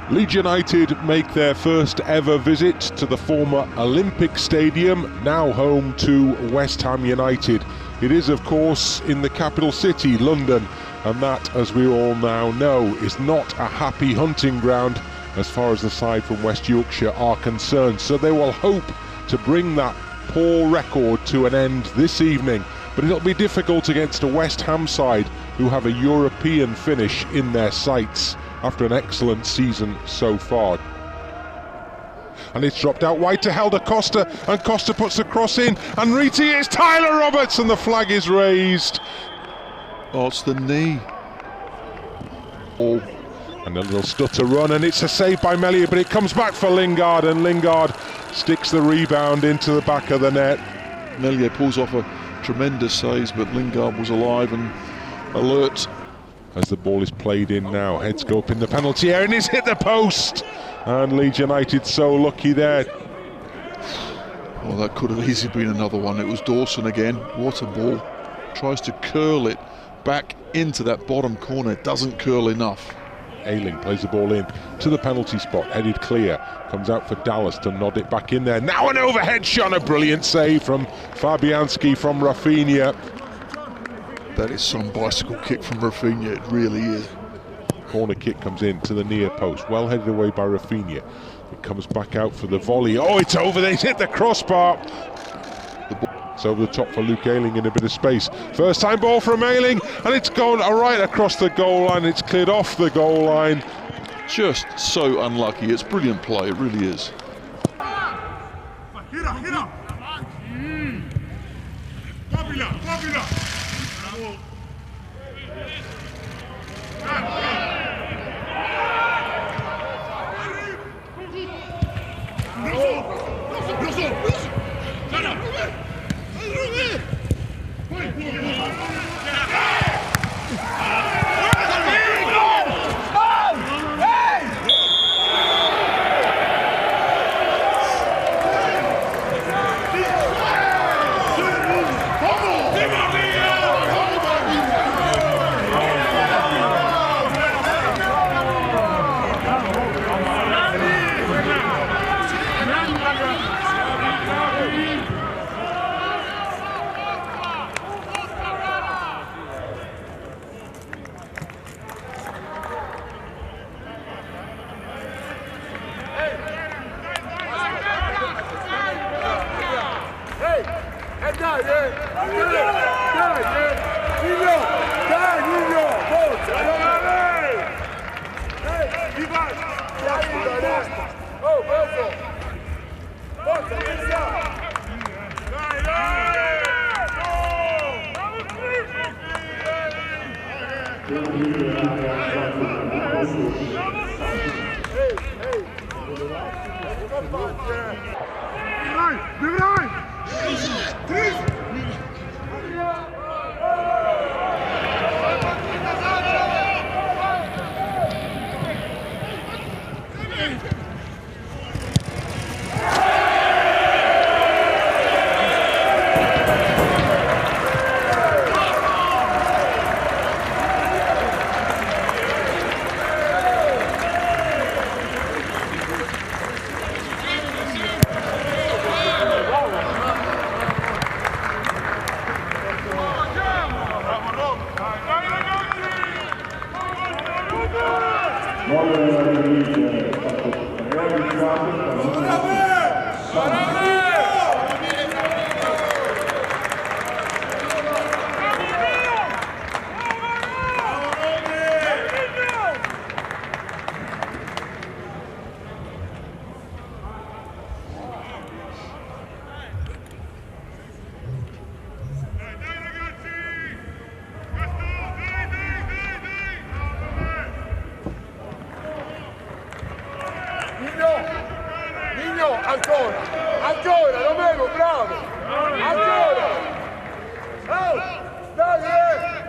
Leeds United make their first ever visit to the former Olympic Stadium, now home to West Ham United. It is, of course, in the capital city, London, and that, as we all now know, is not a happy hunting ground as far as the side from West Yorkshire are concerned. So they will hope to bring that poor record to an end this evening, but it'll be difficult against a West Ham side who have a European finish in their sights after an excellent season so far. And it's dropped out wide to Helder Costa, and Costa puts the cross in, and Riti is Tyler Roberts, and the flag is raised. Oh, it's the knee. Oh, and a little stutter run, and it's a save by Melia, but it comes back for Lingard, and Lingard sticks the rebound into the back of the net. Melia pulls off a tremendous save, but Lingard was alive and alert. As the ball is played in now, heads go up in the penalty area, and it's hit the post. And Leeds United so lucky there. Oh, that could have easily been another one. It was Dawson again. What a ball. Tries to curl it back into that bottom corner. Doesn't curl enough. Ayling plays the ball in to the penalty spot, headed clear. Comes out for Dallas to nod it back in there. Now an overhead shot, a brilliant save from Fabianski from Rafinha. That is some bicycle kick from Rafinha, it really is. Corner kick comes in to the near post, well headed away by Rafinha. It comes back out for the volley. Oh, it's over there, it's hit the crossbar. It's over the top for Luke Ayling in a bit of space. First time ball from Ayling, and it's gone right across the goal line. It's cleared off the goal line. Just so unlucky. It's brilliant play, it really is. Ancora, lo vedo, bravo! Ancora! Oh, dai!